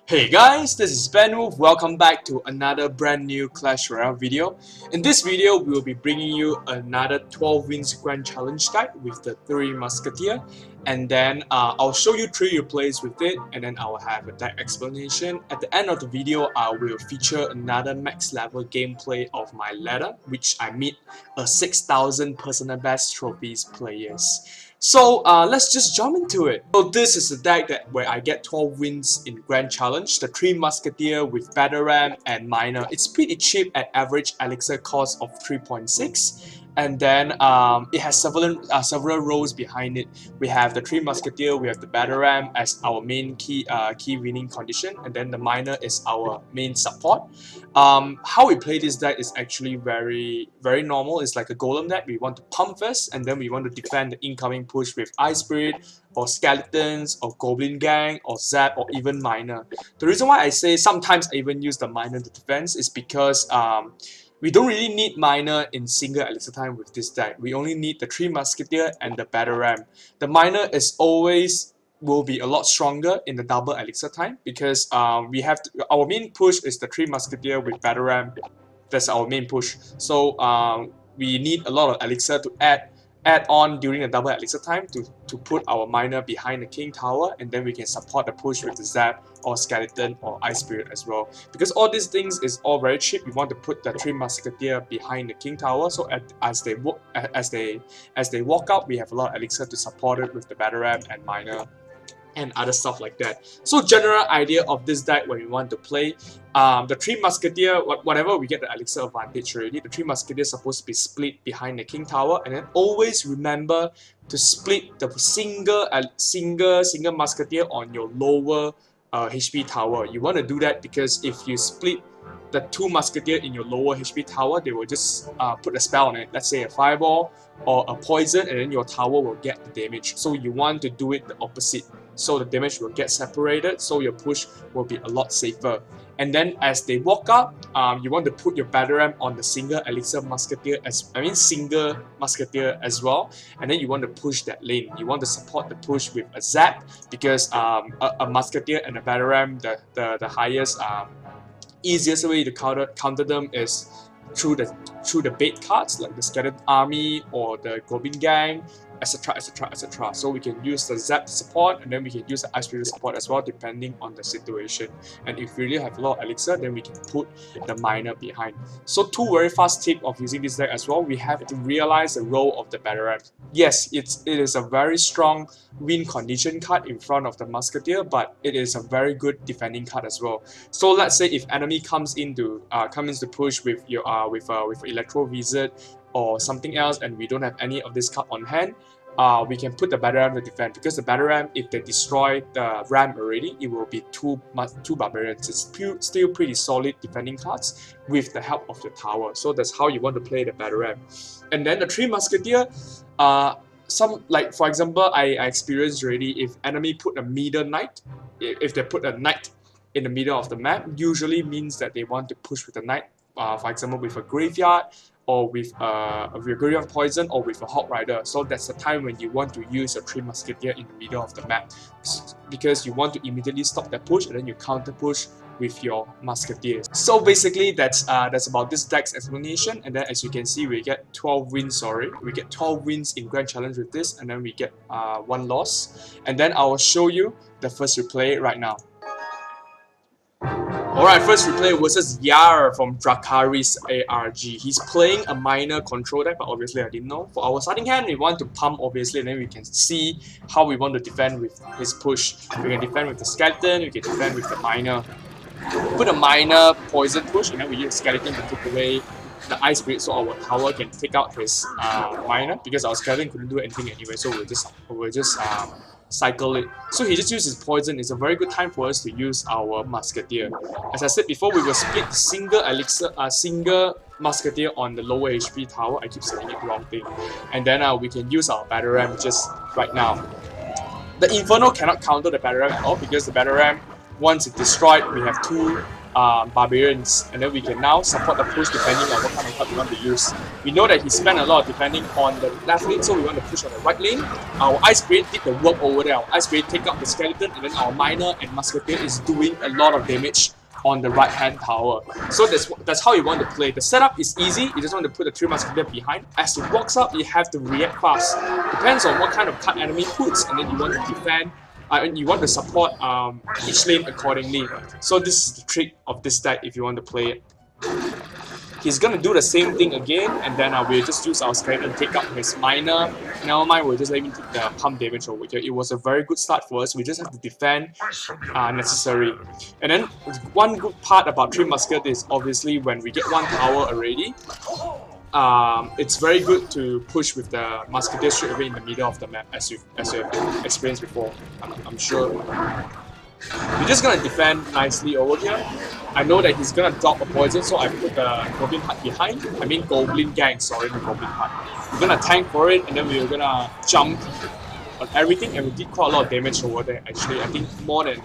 Hey guys, this is BenWolf. Welcome back to another brand new Clash Royale video. In this video, we will be bringing you another 12 wins grand challenge deck with the 3 Musketeer, and then I'll show you 3 replays with it, and then I'll have a deck explanation. At the end of the video, I will feature another max level gameplay of my ladder, which I meet a 6,000 personal best trophies players. So let's just jump into it. So this is the deck where I get 12 wins in Grand Challenge, the 3 Musketeer with Battle Ram and Miner. It's pretty cheap at average elixir cost of 3.6. And then it has several rows behind it. We have the 3 Musketeer, we have the Battle Ram as our main key winning condition, and then the Miner is our main support. How we play this deck is actually very normal. It's like a golem deck. We want to pump first, and then we want to defend the incoming push with Ice Spirit, or Skeletons, or Goblin Gang, or Zap, or even Miner. The reason why I say sometimes I even use the Miner to defense is because we don't really need Miner in single elixir time with this deck. We only need the 3 Musketeer and the Battle Ram. The Miner will be a lot stronger in the double elixir time because our main push is the 3 Musketeer with Battle Ram. That's our main push. So we need a lot of elixir to add on during the double elixir time to put our Miner behind the King Tower, and then we can support the push with the Zap or Skeleton or Ice Spirit as well. Because all these things is all very cheap, we want to put the 3 Musketeer behind the King Tower, so as they walk out, we have a lot of elixir to support it with the Battle Ram and Miner and other stuff like that. So general idea of this deck when we want to play, the 3 Musketeer, whatever we get the elixir advantage already, the 3 Musketeer is supposed to be split behind the King Tower, and then always remember to split the single Musketeer on your lower HP tower. You want to do that because if you split the 2 Musketeer in your lower HP tower, they will just put a spell on it, let's say a Fireball or a Poison, and then your tower will get the damage. So you want to do it the opposite, so the damage will get separated, so your push will be a lot safer. And then as they walk up, you want to put your Battle Ram on the single Musketeer as well, and then you want to push that lane. You want to support the push with a Zap because a Musketeer and a Battle Ram, the highest easiest way to counter them is through the bait cards like the Skeleton Army or the Goblin Gang, etc, etc, etc. So we can use the Zap support, and then we can use the Ice Spirit support as well depending on the situation. And if we really have a lot of elixir, then we can put the Miner behind. So 2 very fast tips of using this deck as well. We have to realize the role of the Battle Ram. Yes, it is a very strong win condition card in front of the Musketeer, but it is a very good defending card as well. So let's say if enemy comes in to push with your with Electro Wizard or something else, and we don't have any of this card on hand, we can put the Battle Ram to defend, because the Battle Ram, if they destroy the Ram already, it will be two Barbarians. It's still pretty solid defending cards with the help of the tower. So that's how you want to play the Battle Ram. And then the 3 Musketeer, for example, I experienced already, if enemy put a middle knight, if they put a knight in the middle of the map, usually means that they want to push with a knight, for example with a graveyard, or with a Graveyard Poison, or with a Hawk Rider. So that's the time when you want to use your 3 Musketeer in the middle of the map, because you want to immediately stop that push, and then you counter push with your Musketeers. So basically that's about this deck's explanation. And then as you can see, we get 12 wins. We get 12 wins in Grand Challenge with this, and then we get 1 loss. And then I will show you the first replay right now. Alright, first replay versus Yar from Dracarys ARG. He's playing a Miner control deck, but obviously I didn't know. For our starting hand, we want to pump obviously, and then we can see how we want to defend with his push. We can defend with the Skeleton, we can defend with the Miner. Put a Miner poison push, and then we use Skeleton to take away the Ice Spirit, so our tower can take out his Miner, because our Skeleton couldn't do anything anyway, so we'll just cycle it. So he just uses Poison. It's a very good time for us to use our Musketeer. As I said before, we will split single Musketeer on the lower HP tower. I keep saying it wrong thing. And then we can use our Battle Ram just right now. The Inferno cannot counter the Battle Ram at all, because the Battle Ram, once it's destroyed, we have 2 barbarians, and then we can now support the push depending on what kind of card we want to use. We know that he spent a lot depending on the left lane, so we want to push on the right lane. Our Ice Blade did the work over there. Our Ice Blade take out the skeleton, and then our Miner and Musketeer is doing a lot of damage on the right hand tower. So that's how you want to play. The setup is easy. You just want to put the 3 Musketeers behind. As it walks up, you have to react fast. Depends on what kind of card enemy puts, and then you want to defend. And you want to support each lane accordingly. So this is the trick of this deck if you want to play it. He's gonna do the same thing again, and then we'll just use our skeleton and take out his miner. Never mind, we'll just let him take the pump damage over here. It was a very good start for us. We just have to defend necessary. And then one good part about 3 Musketeers is obviously when we get 1 tower already, it's very good to push with the Musketeer straight away in the middle of the map, as you've experienced before. I'm sure. We're just gonna defend nicely over here. I know that he's gonna drop a poison, so I put the Goblin Hut behind. I mean Goblin Gang, sorry, the Goblin Hut. We're gonna tank for it, and then we're gonna jump on everything, and we did quite a lot of damage over there. Actually, I think more than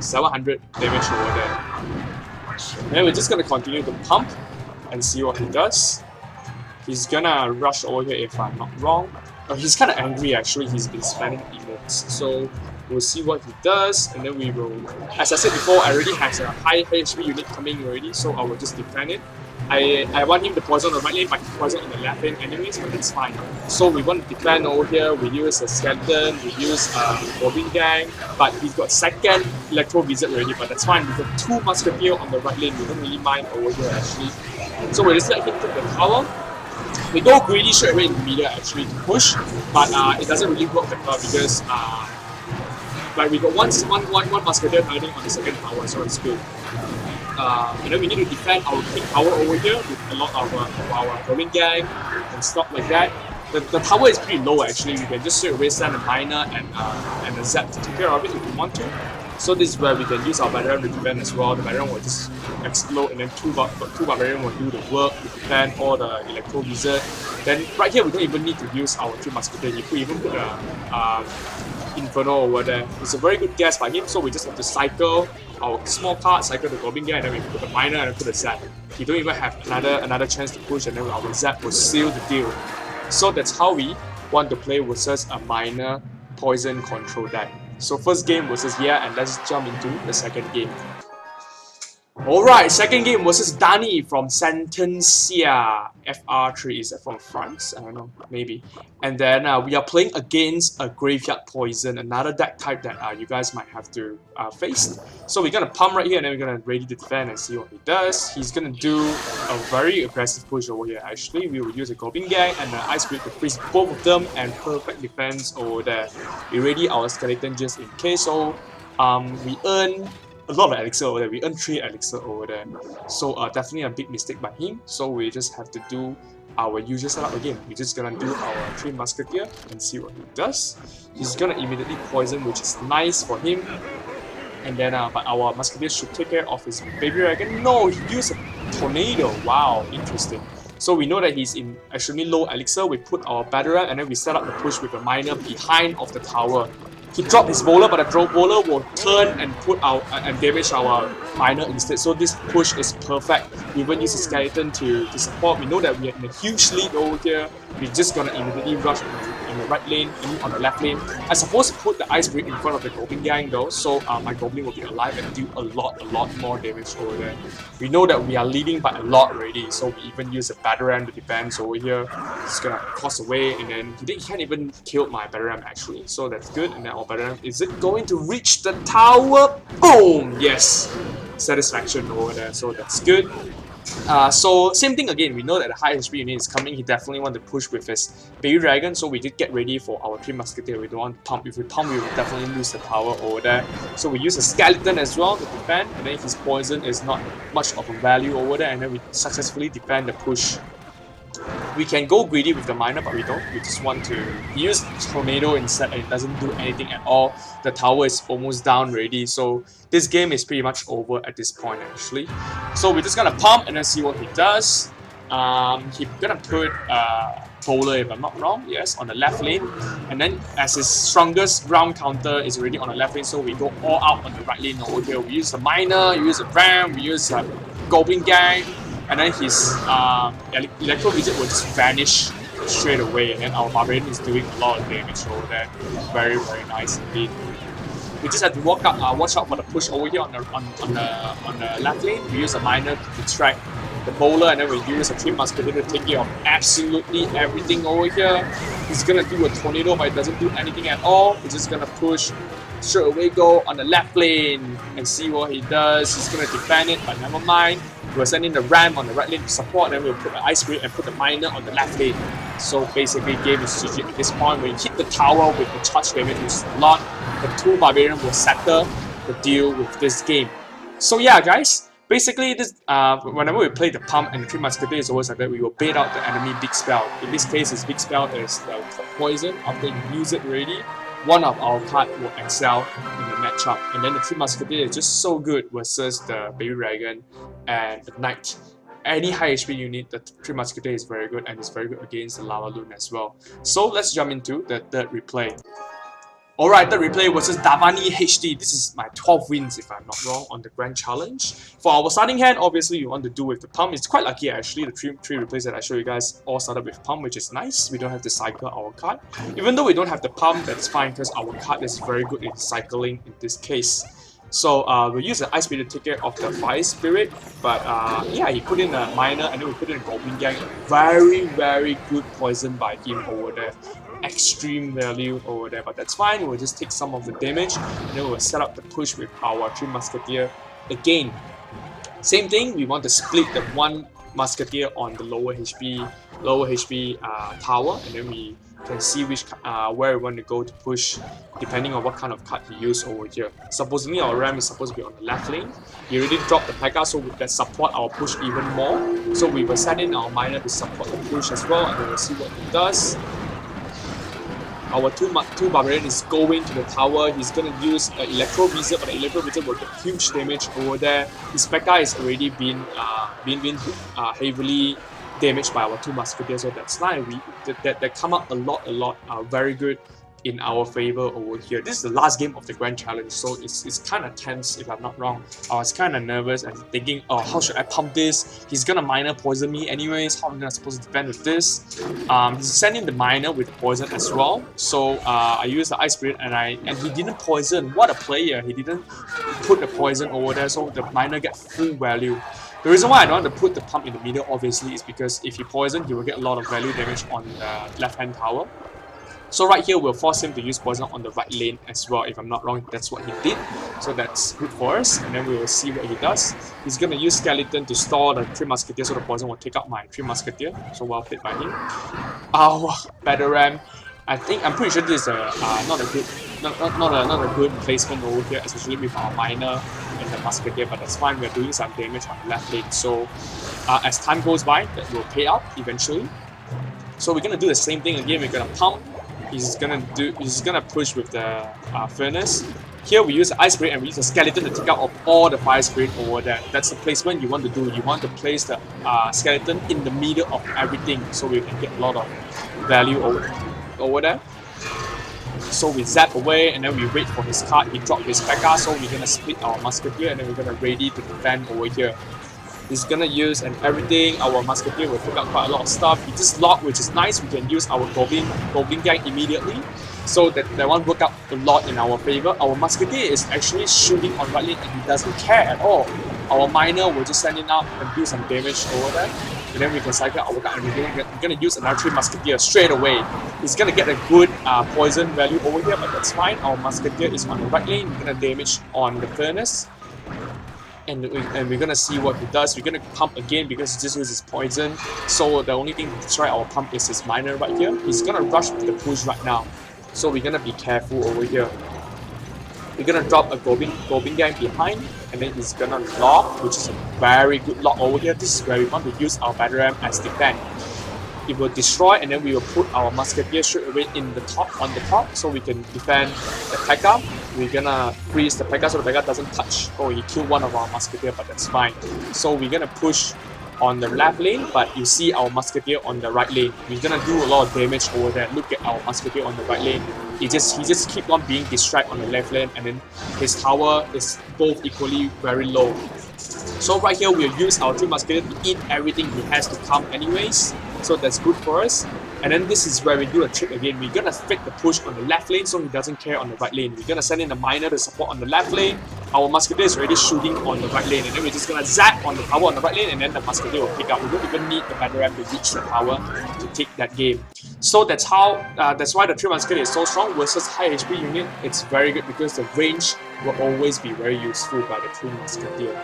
700 damage over there. And then we're just gonna continue to pump and see what he does. He's gonna rush over here if I'm not wrong. He's kind of angry actually. He's been spamming emotes, so we'll see what he does, and then we will. As I said before, I already have a high HP unit coming already, so I will just defend it. I want him to poison on the right lane, but he poison on the left lane anyways, but that's fine. So we want to defend over here. We use a skeleton, we use Goblin Gang, but he's got second Electro Wizard already, but that's fine. We've got 2 Musketeers on the right lane. We don't really mind over here actually. So we'll just let him take the tower. We go greedy straight away in the middle actually to push, but it doesn't really work that well because like we got one Musketeer hiding on the second tower, so it's good. And then we need to defend our King Tower over here with a lot of our Goblin Gang and stuff like that. The tower is pretty low actually. We can just straight away send a miner and a Zap to take care of it if we want to. So this is where we can use our Battalion to defend as well. The Battalion will just explode, and then two Barbarian will do the work to defend all the Electro Wizard. Then right here we don't even need to use our 3 Musketeers. You could even put a Inferno over there. It's a very good guess by him, so we just have to cycle our small card, cycle the Goblin Gang, and then we put the miner and put the Zap. He don't even have another chance to push, and then our Zap will seal the deal. So that's how we want to play versus a miner poison control deck. So first game versus and let's jump into the second game. Alright, second game versus Dani from Sentencia. FR3, is that from France? I don't know, maybe. And then we are playing against a Graveyard Poison, another deck type that you guys might have to face. So we're gonna pump right here, and then we're gonna ready to defend and see what he does. He's gonna do a very aggressive push over here actually. We will use a Goblin Gang and an Ice Blade to freeze both of them, and perfect defense over there. We ready our skeleton just in case, so we earn a lot of elixir over there. We earn 3 elixir over there. So definitely a big mistake by him. So we just have to do our usual setup again. We're just gonna do our 3 Musketeer and see what he does. He's gonna immediately poison, which is nice for him. And then but our Musketeer should take care of his Baby Dragon. No, he used a Tornado. Wow, interesting. So we know that he's in extremely low elixir. We put our Battering, and then we set up the push with a miner behind of the tower. He dropped his bowler, but the bowler will turn and put out and damage our miner instead. So this push is perfect. We even use a skeleton to support. We know that we are in a huge lead over here. We're just gonna immediately rush in the right lane, on the left lane. I'm supposed to put the Ice Blade in front of the Goblin Gang though, so my Goblin will be alive and do a lot more damage over there. We know that we are leading by a lot already, so we even use a Battering to defend over here. It's gonna cross away, and then he can't even kill my Battering actually, so that's good. And then our Battering, is it going to reach the tower? Boom! Yes! Satisfaction over there, so that's good. So same thing again, we know that the high HP unit is coming. He definitely want to push with his Baby Dragon, so we did get ready for our 3 Musketeers. We don't want to pump. If we pump, we will definitely lose the power over there. So we use a skeleton as well to defend, and then his poison is not much of a value over there, and then we successfully defend the push. We can go greedy with the miner, but we don't. We just want to use Tornado instead, and it doesn't do anything at all. The tower is almost down already, so this game is pretty much over at this point actually. So we're just gonna pump and then see what he does. He's gonna put bowler if I'm not wrong, yes, on the left lane. And then as his strongest ground counter is already on the left lane, so we go all out on the right lane over here. We use a miner, we use a ram, we use a goblin gang, and then his electro wizard will just vanish straight away, and then our barbarian is doing a lot of damage over there. Very, very nice indeed. We just have to watch out for the push over here on the left lane. We use a miner to distract the bowler, and then we use a Three Musketeers to take care of absolutely everything over here. He's gonna do a tornado, but it doesn't do anything at all. He's just gonna push straight away, go on the left lane and see what he does. He's gonna defend it, but never mind. We're sending the ram on the right lane to support, and then we'll put the ice spirit and put the miner on the left lane. So basically, game is GG at this point. When you hit the tower with the charge damage, which is a lot, the two barbarian will settle the deal with this game. So yeah, guys. Basically, this whenever we play the pump and the Three Musketeers is always like that, we will bait out the enemy big spell. In this case, his big spell is the poison. After you use it already, one of our cards will excel in the matchup. And then the Three Musketeers is just so good versus the Baby Dragon and the Knight. Any high HP unit, the Three Musketeers is very good, and it's very good against the Lava Loon as well. So let's jump into the third replay. Alright, the replay versus Davani HD. This is my 12 wins if I'm not wrong on the Grand Challenge. For our starting hand, obviously you want to do with the pump. It's quite lucky actually, the three replays that I show you guys all started with pump, which is nice. We don't have to cycle our card. Even though we don't have the pump, that's fine because our card is very good in cycling in this case. So we'll use the Ice Spirit to take care of the Fire Spirit, but yeah, he put in a Miner and then we put in a Goblin Gang. Very, very good poison by him over there. Extreme value over there, but that's fine. We'll just take some of the damage and then we'll set up the push with our Three Musketeer again. Same thing, we want to split the one Musketeer on the lower HP tower, and then we can see which where we want to go to push depending on what kind of card he used over here. Supposedly our Ram is supposed to be on the left lane. He already dropped the P.E.K.K.A, so that support our push even more. So we will set in our Miner to support the push as well, and then we'll see what he does. Our two barbarian is going to the tower. He's gonna use an electro wizard, but the electro wizard will get huge damage over there. His P.E.K.K.A is already been heavily damaged by our two musketeers, so that's nice. That come up a lot, very good in our favor over here. This is the last game of the Grand Challenge, so it's kind of tense if I'm not wrong. I was kind of nervous and thinking, oh, how should I pump this? He's gonna Miner poison me anyways. How am I supposed to defend with this? He's sending the Miner with the poison as well. So I used the Ice Spirit and he didn't poison. What a player! He didn't put the poison over there, so the Miner get full value. The reason why I don't want to put the pump in the middle, obviously, is because if he poison, he will get a lot of value damage on the left-hand tower. So right here, we'll force him to use poison on the right lane as well. If I'm not wrong, that's what he did. So that's good for us. And then we will see what he does. He's going to use Skeleton to store the Three Musketeers, so the poison will take out my Three Musketeer. So well played by him. Our Battle Ram. I'm pretty sure this is not a good placement over here, especially with our Miner and the Musketeer. But that's fine. We're doing some damage on the left lane. So as time goes by, that will pay out eventually. So we're gonna do the same thing again. We're gonna pump. He's gonna push with the Furnace. Here we use the Ice Spirit and we use the Skeleton to take out of all the Fire Spirit over there. That's the placement you want to do. You want to place the Skeleton in the middle of everything, so we can get a lot of value over there. So we zap away and then we wait for his card. He dropped his P.E.K.K.A, so we're gonna split our Musketeer and then we're gonna ready to defend over here. He's gonna use and everything. Our Musketeer will pick up quite a lot of stuff. He just locked, which is nice. We can use our Goblin Gang immediately. So that one worked out a lot in our favor. Our Musketeer is actually shooting on right lane and he doesn't care at all. Our Miner will just send it out and do some damage over there. And then we can cycle our card and we're gonna use another Three Musketeer straight away. He's gonna get a good poison value over here, but that's fine. Our Musketeer is on the right lane. We're gonna damage on the Furnace. And we're gonna see what he does. We're gonna pump again because he just uses poison. So the only thing to destroy our pump is his Miner right here. He's gonna rush to the push right now. So we're gonna be careful over here. We're gonna drop a Goblin Gang behind, and then he's gonna lock, which is a very good lock over here. This is where we want to use our Battle Ram as defense. It will destroy, and then we will put our Musketeer straight away on the top, so we can defend the P.E.K.K.A. We're gonna freeze the P.E.K.K.A so the P.E.K.K.A doesn't touch. Oh, he killed one of our Musketeer, but that's fine. So we're gonna push on the left lane, but you see our Musketeer on the right lane. We're gonna do a lot of damage over there. Look at our Musketeer on the right lane. He just keep on being distracted on the left lane, and then his tower is both equally very low. So right here we'll use our 3 Musketeer to eat everything he has to come anyways. So that's good for us. And then this is where we do a trick again. We're gonna fake the push on the left lane so he doesn't care on the right lane. We're gonna send in a miner to support on the left lane. Our Musketeer is already shooting on the right lane, and then we're just gonna zap on the tower on the right lane, and then the Musketeer will pick up. We don't even need the battle ram to reach the tower to take that game. So that's why the 3 Musketeer is so strong versus high HP unit. It's very good because the range will always be very useful by the 3 Musketeer.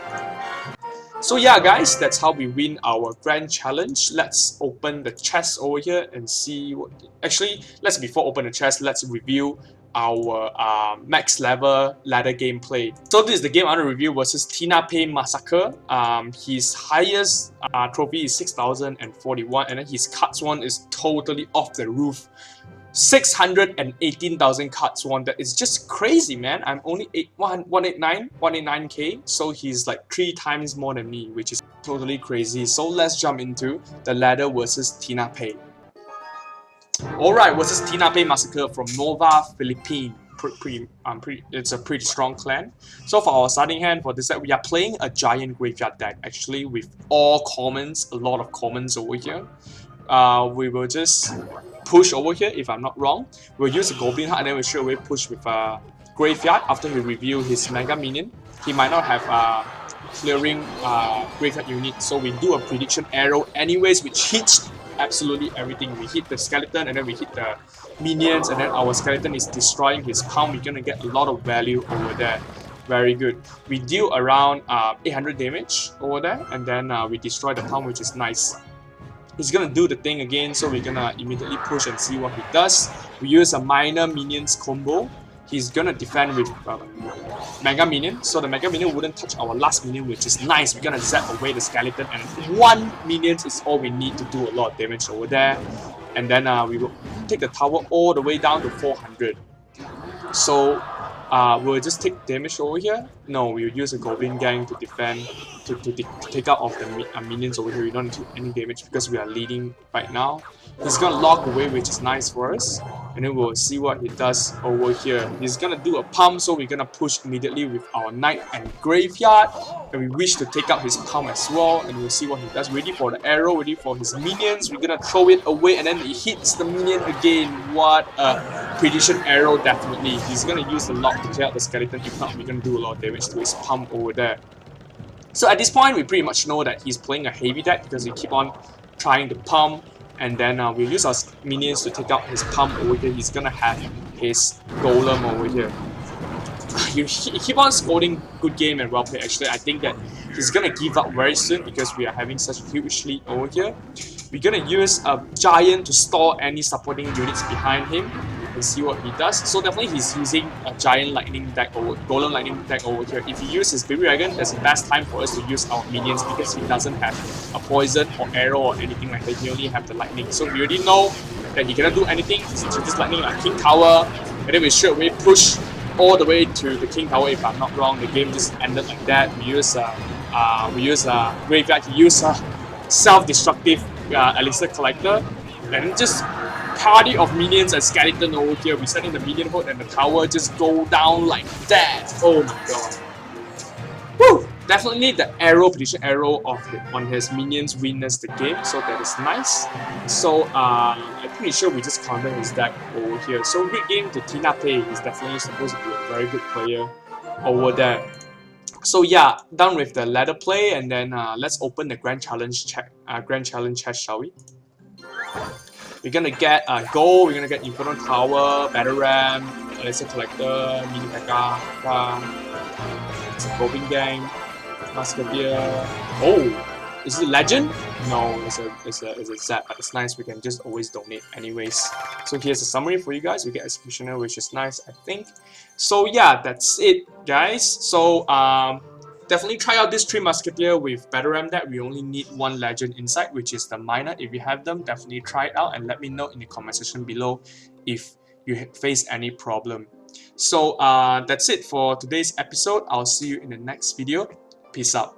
So yeah guys, that's how we win our grand challenge. Let's open the chest over here and see what... Actually, before open the chest, let's review our max level ladder gameplay. So this is the game I want to review versus Tina Pei Massacre. His highest trophy is 6,041, and then his cards won is totally off the roof. 618,000 cards won. That is just crazy, man. I'm only 189k, so he's like 3 times more than me, which is totally crazy. So let's jump into the ladder versus Tina Pei. Alright, versus Tina Pei Massacre from Nova, Philippines. It's a pretty strong clan. So for our starting hand for this set, we are playing a giant graveyard deck actually with all commons, a lot of commons over here. We will just push over here if I'm not wrong. We'll use a Goblin Heart and then we'll straight away push with a Graveyard after we review his Mega Minion. He might not have clearing Graveyard unit, so we do a Prediction Arrow anyways, which hits absolutely everything. We hit the Skeleton and then we hit the Minions, and then our Skeleton is destroying his palm. We're gonna get a lot of value over there. Very good. We deal around 800 damage over there, and then we destroy the palm, which is nice. He's gonna do the thing again, so we're gonna immediately push and see what he does. We use a minor minions combo. He's gonna defend with Mega Minion, so the Mega Minion wouldn't touch our last minion, which is nice. We're gonna zap away the Skeleton, and 1 minion is all we need to do a lot of damage over there. And then we will take the tower all the way down to 400. So we'll just take damage over here. No, we'll use a Goblin Gang to defend, to take out of the minions over here. We don't do any damage because we are leading right now. He's gonna lock away, which is nice for us. And then we'll see what he does over here. He's gonna do a pump, so we're gonna push immediately with our Knight and Graveyard. And we wish to take out his pump as well. And we'll see what he does. Ready for the arrow, ready for his minions. We're gonna throw it away, and then he hits the minion again. What a prediction arrow, definitely. He's gonna use the lock to clear out the Skeleton. If not, we're gonna do a lot of damage to his pump over there. So at this point, we pretty much know that he's playing a heavy deck because he keep on trying to pump. And then we'll use our minions to take out his pump over here. He's gonna have his golem over here. He keep on scoring good game and well played. Actually, I think that he's gonna give up very soon because we are having such a huge lead over here. We're gonna use a giant to store any supporting units behind him and see what he does. So definitely he's using a giant lightning deck over golem lightning deck over here. If he uses baby dragon, that's the best time for us to use our minions because he doesn't have a poison or arrow or anything like that. He only have the lightning. So we already know that he cannot do anything. He's just lightning like King Tower, and then we straight away push all the way to the King Tower. If I'm not wrong, the game just ended like that. We use graveyard. He used a self-destructive elixir collector, and just party of minions and skeleton over here. We send in the minion horde and the tower just go down like that. Oh my god. Woo! Definitely the arrow, prediction arrow on his minions wins the game, so that is nice. So I'm pretty sure we just counter his deck over here. So great game to Tina Pei. He's definitely supposed to be a very good player over there. So yeah, done with the ladder play, and then let's open the grand challenge chest, shall we? We're gonna get gold, we're gonna get Inferno Tower, Battle Ram, Elixir Collector, Mini Pekka, Goblin Gang, Musketeer. Oh, is it Legend? No, it's a set, but it's nice. We can just always donate anyways. So here's a summary for you guys. We get Executioner, which is nice, I think. So yeah, that's it, guys. So definitely try out this 3 Musketeer with Battle Ram deck. We only need 1 legend inside, which is the Miner. If you have them, definitely try it out and let me know in the comment section below if you face any problem. So that's it for today's episode. I'll see you in the next video. Peace out.